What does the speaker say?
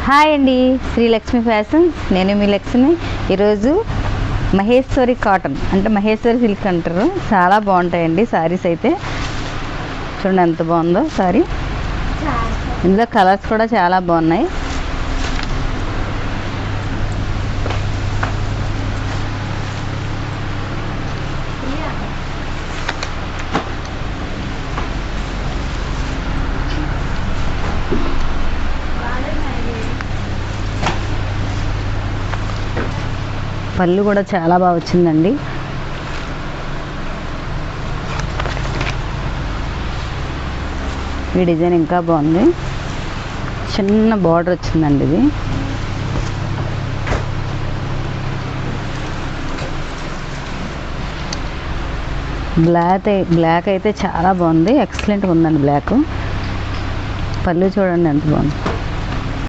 Hi అండి, Srilakshmi fashion. నేను మీ లక్ష్మి. ఈరోజు మహేశ్వరి కాటన్ అంటే మహేశ్వరి సిల్క్ అంటారు, చాలా బాగుంటాయండి శారీస్. అయితే చూడండి ఎంత బాగుందో శారీ. ఇందులో కలర్స్ కూడా చాలా బాగున్నాయి. పళ్ళు కూడా చాలా బాగా వచ్చిందండి. ఈ డిజైన్ ఇంకా బాగుంది. చిన్న బార్డర్ వచ్చిందండి. ఇది బ్లాక్ అయితే చాలా బాగుంది, ఎక్సలెంట్గా ఉందండి బ్లాక్. పళ్ళు చూడండి ఎంత బాగుంది.